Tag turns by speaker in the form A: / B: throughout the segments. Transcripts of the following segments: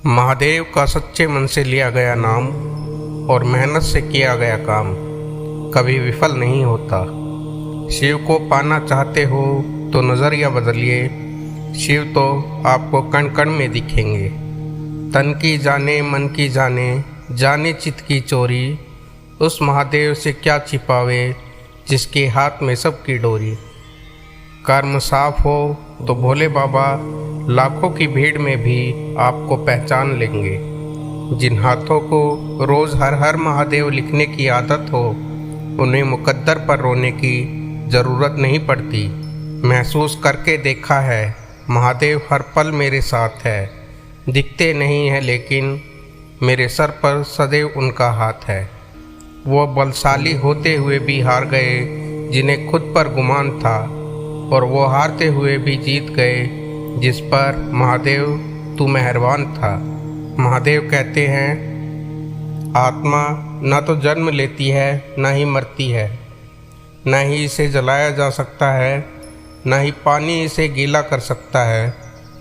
A: महादेव का सच्चे मन से लिया गया नाम और मेहनत से किया गया काम कभी विफल नहीं होता। शिव को पाना चाहते हो तो नज़रिया बदलिए, शिव तो आपको कण कण में दिखेंगे। तन की जाने मन की जाने, जाने चित्त की चोरी, उस महादेव से क्या छिपावे जिसके हाथ में सबकी डोरी। कर्म साफ हो तो भोले बाबा लाखों की भीड़ में भी आपको पहचान लेंगे। जिन हाथों को रोज़ हर हर महादेव लिखने की आदत हो, उन्हें मुकद्दर पर रोने की ज़रूरत नहीं पड़ती। महसूस करके देखा है, महादेव हर पल मेरे साथ है। दिखते नहीं हैं लेकिन मेरे सर पर सदैव उनका हाथ है। वो बलशाली होते हुए भी हार गए जिन्हें खुद पर गुमान था, और वो हारते हुए भी जीत गए जिस पर महादेव तू मेहरबान था। महादेव कहते हैं, आत्मा ना तो जन्म लेती है ना ही मरती है, ना ही इसे जलाया जा सकता है, ना ही पानी इसे गीला कर सकता है,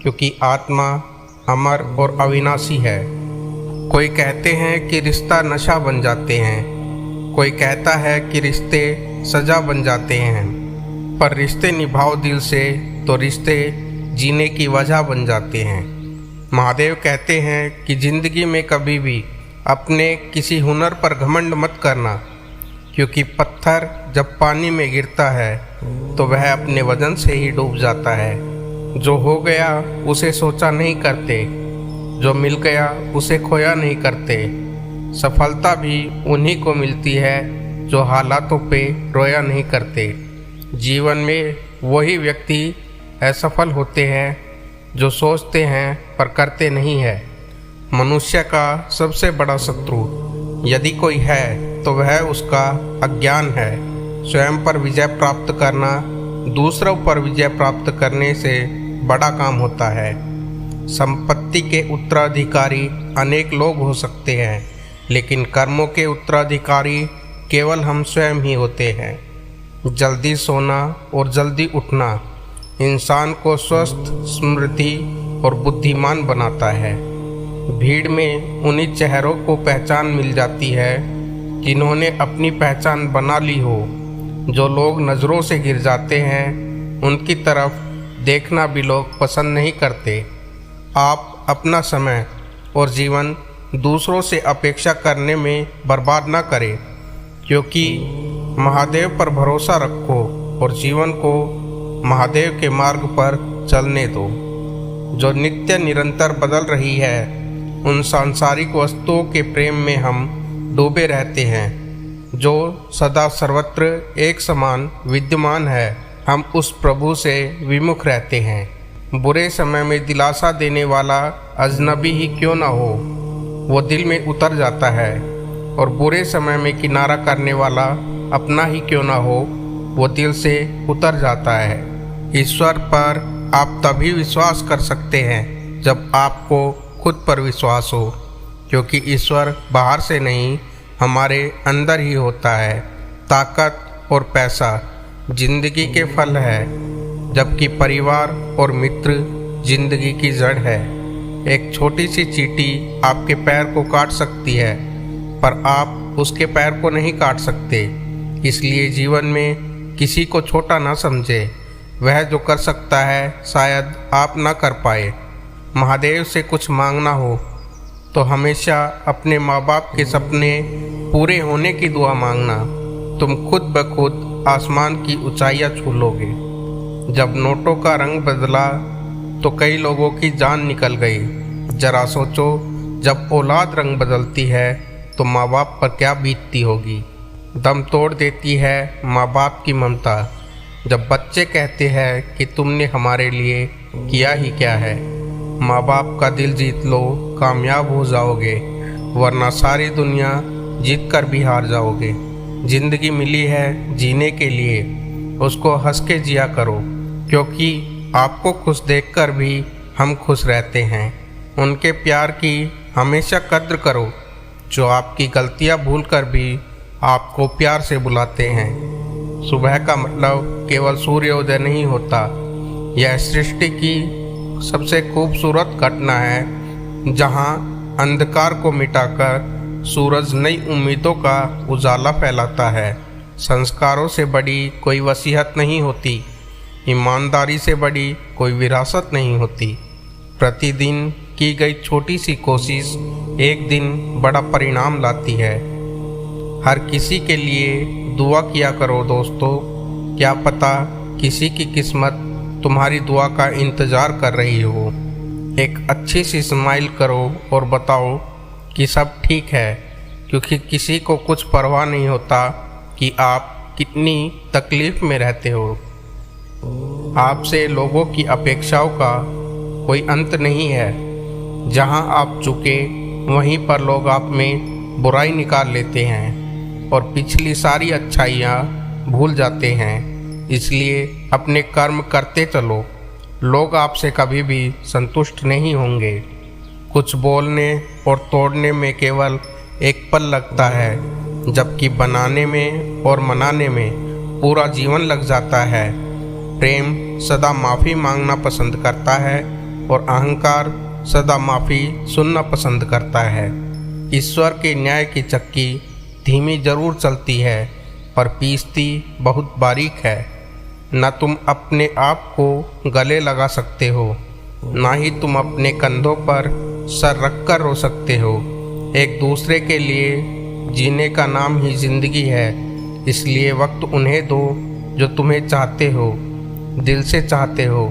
A: क्योंकि आत्मा अमर और अविनाशी है। कोई कहते हैं कि रिश्ता नशा बन जाते हैं, कोई कहता है कि रिश्ते सजा बन जाते हैं, पर रिश्ते निभाओ दिल से तो रिश्ते जीने की वजह बन जाते हैं। महादेव कहते हैं कि ज़िंदगी में कभी भी अपने किसी हुनर पर घमंड मत करना, क्योंकि पत्थर जब पानी में गिरता है तो वह अपने वजन से ही डूब जाता है। जो हो गया उसे सोचा नहीं करते, जो मिल गया उसे खोया नहीं करते। सफलता भी उन्हीं को मिलती है जो हालातों पे रोया नहीं करते। जीवन में वही व्यक्ति असफल होते हैं जो सोचते हैं पर करते नहीं है। मनुष्य का सबसे बड़ा शत्रु यदि कोई है तो वह उसका अज्ञान है। स्वयं पर विजय प्राप्त करना दूसरों पर विजय प्राप्त करने से बड़ा काम होता है। संपत्ति के उत्तराधिकारी अनेक लोग हो सकते हैं, लेकिन कर्मों के उत्तराधिकारी केवल हम स्वयं ही होते हैं। जल्दी सोना और जल्दी उठना इंसान को स्वस्थ, स्मृति और बुद्धिमान बनाता है। भीड़ में उन्हीं चेहरों को पहचान मिल जाती है जिन्होंने अपनी पहचान बना ली हो। जो लोग नज़रों से गिर जाते हैं उनकी तरफ देखना भी लोग पसंद नहीं करते। आप अपना समय और जीवन दूसरों से अपेक्षा करने में बर्बाद ना करें, क्योंकि महादेव पर भरोसा रखो और जीवन को महादेव के मार्ग पर चलने दो। जो नित्य निरंतर बदल रही है, उन सांसारिक वस्तुओं के प्रेम में हम डूबे रहते हैं। जो सदा सर्वत्र एक समान विद्यमान है, हम उस प्रभु से विमुख रहते हैं। बुरे समय में दिलासा देने वाला अजनबी ही क्यों ना हो, वो दिल में उतर जाता है, और बुरे समय में किनारा करने वाला अपना ही क्यों ना हो, वो दिल से उतर जाता है। ईश्वर पर आप तभी विश्वास कर सकते हैं जब आपको खुद पर विश्वास हो, क्योंकि ईश्वर बाहर से नहीं हमारे अंदर ही होता है। ताकत और पैसा जिंदगी के फल है, जबकि परिवार और मित्र जिंदगी की जड़ है। एक छोटी सी चींटी आपके पैर को काट सकती है, पर आप उसके पैर को नहीं काट सकते। इसलिए जीवन में किसी को छोटा ना समझे। वह जो कर सकता है शायद आप ना कर पाए। महादेव से कुछ मांगना हो तो हमेशा अपने माँ बाप के सपने पूरे होने की दुआ मांगना। तुम खुद ब खुद आसमान की ऊंचाइयाँ छू लोगे। जब नोटों का रंग बदला तो कई लोगों की जान निकल गई। जरा सोचो, जब औलाद रंग बदलती है तो माँ बाप पर क्या बीतती होगी। दम तोड़ देती है माँ बाप की ममता, जब बच्चे कहते हैं कि तुमने हमारे लिए किया ही क्या है। माँ बाप का दिल जीत लो, कामयाब हो जाओगे, वरना सारी दुनिया जीत कर भी हार जाओगे। जिंदगी मिली है जीने के लिए, उसको हंस के जिया करो, क्योंकि आपको खुश देखकर भी हम खुश रहते हैं। उनके प्यार की हमेशा कद्र करो, जो आपकी गलतियाँ भूल कर भी आपको प्यार से बुलाते हैं। सुबह का मतलब केवल सूर्योदय नहीं होता, यह सृष्टि की सबसे खूबसूरत घटना है जहां अंधकार को मिटाकर सूरज नई उम्मीदों का उजाला फैलाता है। संस्कारों से बड़ी कोई वसीयत नहीं होती, ईमानदारी से बड़ी कोई विरासत नहीं होती। प्रतिदिन की गई छोटी सी कोशिश एक दिन बड़ा परिणाम लाती है। हर किसी के लिए दुआ किया करो दोस्तों, क्या पता किसी की किस्मत तुम्हारी दुआ का इंतज़ार कर रही हो। एक अच्छी सी स्माइल करो और बताओ कि सब ठीक है, क्योंकि किसी को कुछ परवाह नहीं होता कि आप कितनी तकलीफ़ में रहते हो। आपसे लोगों की अपेक्षाओं का कोई अंत नहीं है। जहां आप चुके वहीं पर लोग आप में बुराई निकाल लेते हैं और पिछली सारी अच्छाइयाँ भूल जाते हैं। इसलिए अपने कर्म करते चलो, लोग आपसे कभी भी संतुष्ट नहीं होंगे। कुछ बोलने और तोड़ने में केवल एक पल लगता है, जबकि बनाने में और मनाने में पूरा जीवन लग जाता है। प्रेम सदा माफ़ी मांगना पसंद करता है और अहंकार सदा माफ़ी सुनना पसंद करता है। ईश्वर के न्याय की चक्की धीमी जरूर चलती है, पर पीसती बहुत बारीक है। न तुम अपने आप को गले लगा सकते हो, ना ही तुम अपने कंधों पर सर रखकर रो सकते हो। एक दूसरे के लिए जीने का नाम ही जिंदगी है। इसलिए वक्त उन्हें दो जो तुम्हें चाहते हो, दिल से चाहते हो।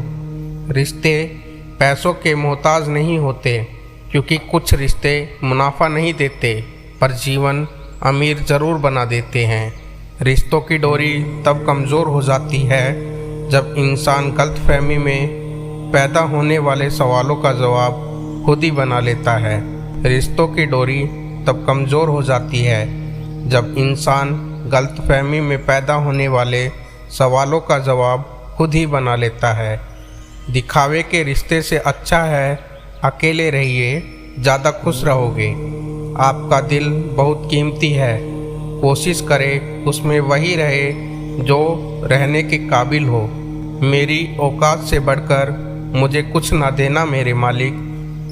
A: रिश्ते पैसों के मोहताज नहीं होते, क्योंकि कुछ रिश्ते मुनाफा नहीं देते पर जीवन अमीर ज़रूर बना देते हैं। रिश्तों की डोरी तब कमज़ोर हो जाती है जब इंसान गलतफहमी में पैदा होने वाले सवालों का जवाब खुद ही बना लेता है। रिश्तों की डोरी तब कमज़ोर हो जाती है जब इंसान गलतफहमी में पैदा होने वाले सवालों का जवाब खुद ही बना लेता है। दिखावे के रिश्ते से अच्छा है अकेले रहिए, ज़्यादा खुश रहोगे। आपका दिल बहुत कीमती है, कोशिश करें उसमें वही रहे जो रहने के काबिल हो। मेरी औकात से बढ़कर मुझे कुछ ना देना मेरे मालिक,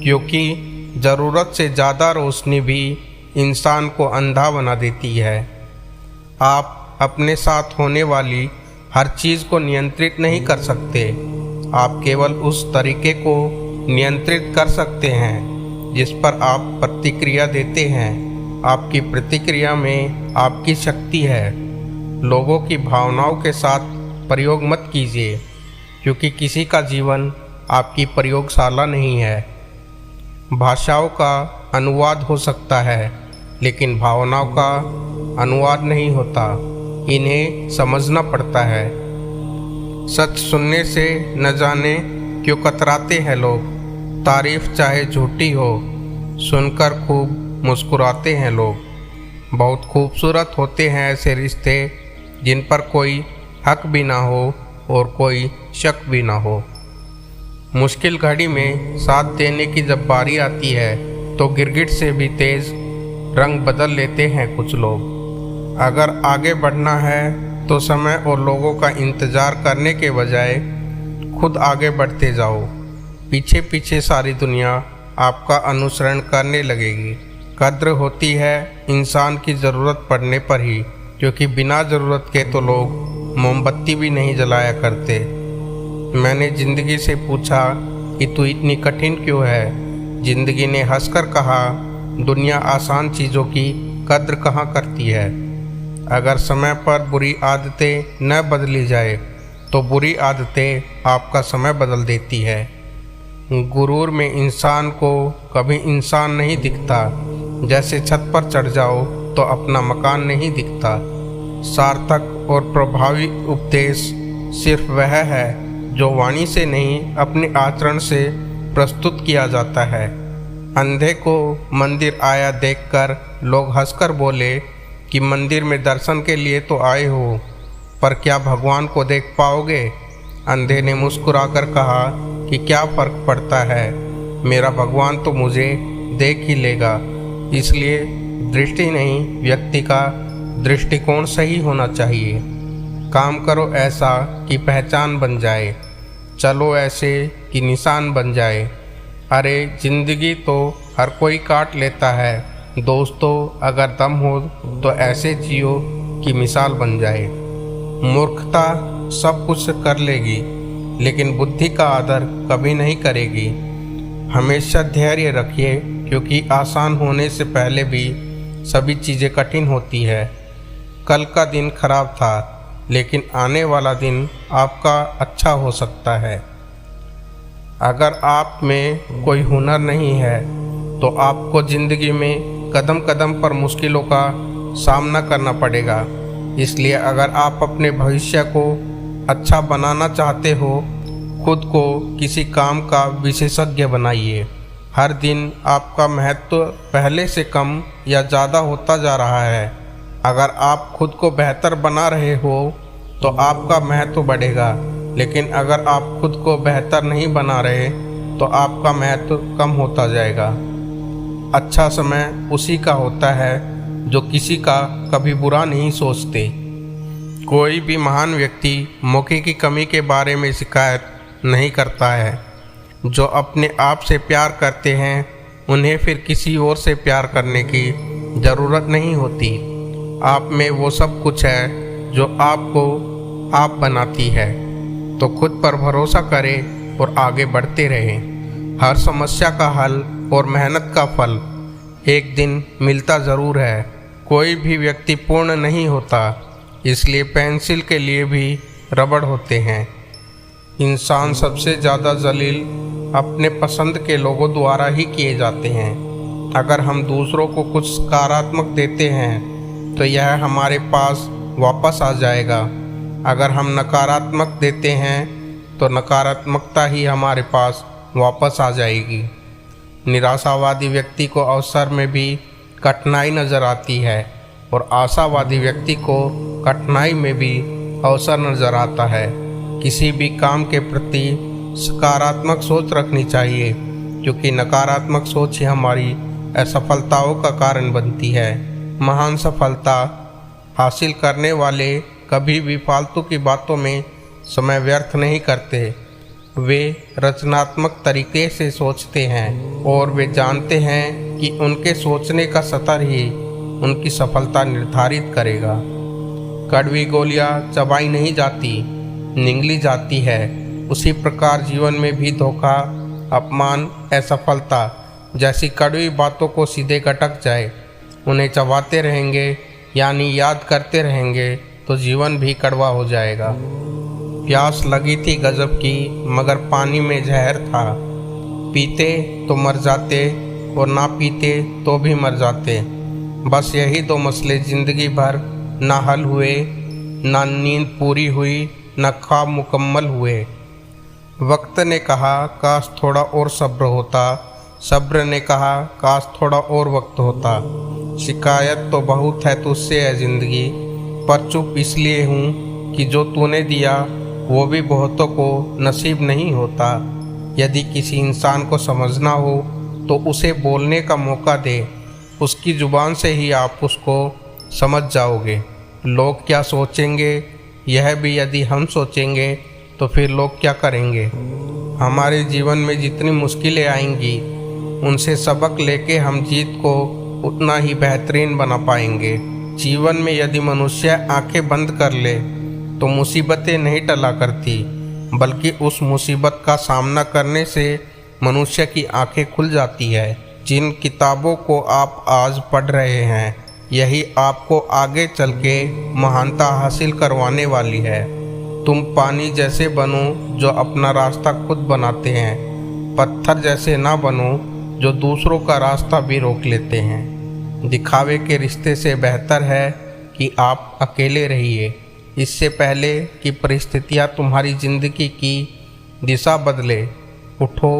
A: क्योंकि ज़रूरत से ज़्यादा रोशनी भी इंसान को अंधा बना देती है। आप अपने साथ होने वाली हर चीज़ को नियंत्रित नहीं कर सकते, आप केवल उस तरीके को नियंत्रित कर सकते हैं जिस पर आप प्रतिक्रिया देते हैं। आपकी प्रतिक्रिया में आपकी शक्ति है। लोगों की भावनाओं के साथ प्रयोग मत कीजिए, क्योंकि किसी का जीवन आपकी प्रयोगशाला नहीं है। भाषाओं का अनुवाद हो सकता है, लेकिन भावनाओं का अनुवाद नहीं होता। इन्हें समझना पड़ता है। सच सुनने से न जाने क्यों कतराते हैं लोग। तारीफ चाहे झूठी हो, सुनकर खूब मुस्कुराते हैं लोग। बहुत खूबसूरत होते हैं ऐसे रिश्ते जिन पर कोई हक भी ना हो और कोई शक भी ना हो। मुश्किल घड़ी में साथ देने की जब बारी आती है तो गिरगिट से भी तेज़ रंग बदल लेते हैं कुछ लोग। अगर आगे बढ़ना है तो समय और लोगों का इंतज़ार करने के बजाय खुद आगे बढ़ते जाओ। पीछे पीछे सारी दुनिया आपका अनुसरण करने लगेगी। कद्र होती है इंसान की ज़रूरत पड़ने पर ही, क्योंकि बिना ज़रूरत के तो लोग मोमबत्ती भी नहीं जलाया करते। मैंने ज़िंदगी से पूछा कि तू इतनी कठिन क्यों है। ज़िंदगी ने हंसकर कहा, दुनिया आसान चीज़ों की कद्र कहाँ करती है। अगर समय पर बुरी आदतें न बदली जाए तो बुरी आदतें आपका समय बदल देती है। गुरूर में इंसान को कभी इंसान नहीं दिखता। जैसे छत पर चढ़ जाओ तो अपना मकान नहीं दिखता। सार्थक और प्रभावी उपदेश सिर्फ वह है जो वाणी से नहीं अपने आचरण से प्रस्तुत किया जाता है। अंधे को मंदिर आया देखकर लोग हंसकर बोले कि मंदिर में दर्शन के लिए तो आए हो, पर क्या भगवान को देख पाओगे। अंधे ने मुस्कुराकर कहा कि क्या फ़र्क पड़ता है, मेरा भगवान तो मुझे देख ही लेगा। इसलिए दृष्टि नहीं, व्यक्ति का दृष्टिकोण सही होना चाहिए। काम करो ऐसा कि पहचान बन जाए, चलो ऐसे कि निशान बन जाए। अरे जिंदगी तो हर कोई काट लेता है दोस्तों, अगर दम हो तो ऐसे जियो कि मिसाल बन जाए। मूर्खता सब कुछ कर लेगी लेकिन बुद्धि का आदर कभी नहीं करेगी। हमेशा धैर्य रखिए क्योंकि आसान होने से पहले भी सभी चीज़ें कठिन होती है। कल का दिन खराब था लेकिन आने वाला दिन आपका अच्छा हो सकता है। अगर आप में कोई हुनर नहीं है तो आपको ज़िंदगी में कदम कदम पर मुश्किलों का सामना करना पड़ेगा। इसलिए अगर आप अपने भविष्य को अच्छा बनाना चाहते हो, खुद को किसी काम का विशेषज्ञ बनाइए। हर दिन आपका महत्व पहले से कम या ज़्यादा होता जा रहा है। अगर आप खुद को बेहतर बना रहे हो तो आपका महत्व बढ़ेगा, लेकिन अगर आप खुद को बेहतर नहीं बना रहे तो आपका महत्व कम होता जाएगा। अच्छा समय उसी का होता है जो किसी का कभी बुरा नहीं सोचते। कोई भी महान व्यक्ति मौके की कमी के बारे में शिकायत नहीं करता है। जो अपने आप से प्यार करते हैं उन्हें फिर किसी और से प्यार करने की ज़रूरत नहीं होती। आप में वो सब कुछ है जो आपको आप बनाती है। तो खुद पर भरोसा करें और आगे बढ़ते रहें। हर समस्या का हल और मेहनत का फल एक दिन मिलता ज़रूर है। कोई भी व्यक्ति पूर्ण नहीं होता, इसलिए पेंसिल के लिए भी रबड़ होते हैं। इंसान सबसे ज़्यादा जलील अपने पसंद के लोगों द्वारा ही किए जाते हैं। अगर हम दूसरों को कुछ सकारात्मक देते हैं तो यह हमारे पास वापस आ जाएगा। अगर हम नकारात्मक देते हैं तो नकारात्मकता ही हमारे पास वापस आ जाएगी। निराशावादी व्यक्ति को अवसर में भी कठिनाई नज़र आती है और आशावादी व्यक्ति को कठिनाई में भी अवसर नज़र आता है। किसी भी काम के प्रति सकारात्मक सोच रखनी चाहिए क्योंकि नकारात्मक सोच ही हमारी असफलताओं का कारण बनती है। महान सफलता हासिल करने वाले कभी भी फालतू की बातों में समय व्यर्थ नहीं करते। वे रचनात्मक तरीके से सोचते हैं और वे जानते हैं कि उनके सोचने का स्तर ही उनकी सफलता निर्धारित करेगा। कड़वी गोलियां चबाई नहीं जाती, निगली जाती है। उसी प्रकार जीवन में भी धोखा, अपमान, असफलता जैसी कड़वी बातों को सीधे गटक जाए। उन्हें चबाते रहेंगे यानी याद करते रहेंगे तो जीवन भी कड़वा हो जाएगा। प्यास लगी थी गजब की मगर पानी में जहर था। पीते तो मर जाते और ना पीते तो भी मर जाते। बस यही दो मसले ज़िंदगी भर ना हल हुए, ना नींद पूरी हुई, ना ख्वाब मुकम्मल हुए। वक्त ने कहा काश थोड़ा और सब्र होता, सब्र ने कहा काश थोड़ा और वक्त होता। शिकायत तो बहुत है तुझसे है ज़िंदगी, पर चुप इसलिए हूँ कि जो तूने दिया वो भी बहुतों को नसीब नहीं होता। यदि किसी इंसान को समझना हो तो उसे बोलने का मौका दे। उसकी ज़ुबान से ही आप उसको समझ जाओगे। लोग क्या सोचेंगे यह भी यदि हम सोचेंगे तो फिर लोग क्या करेंगे। हमारे जीवन में जितनी मुश्किलें आएंगी उनसे सबक लेके हम जीत को उतना ही बेहतरीन बना पाएंगे। जीवन में यदि मनुष्य आंखें बंद कर ले तो मुसीबतें नहीं टला करती, बल्कि उस मुसीबत का सामना करने से मनुष्य की आंखें खुल जाती है। जिन किताबों को आप आज पढ़ रहे हैं यही आपको आगे चल के महानता हासिल करवाने वाली है। तुम पानी जैसे बनो जो अपना रास्ता खुद बनाते हैं, पत्थर जैसे ना बनो जो दूसरों का रास्ता भी रोक लेते हैं। दिखावे के रिश्ते से बेहतर है कि आप अकेले रहिए, इससे पहले कि परिस्थितियाँ तुम्हारी ज़िंदगी की दिशा बदले। उठो,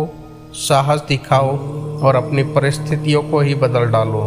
A: साहस दिखाओ और अपनी परिस्थितियों को ही बदल डालो।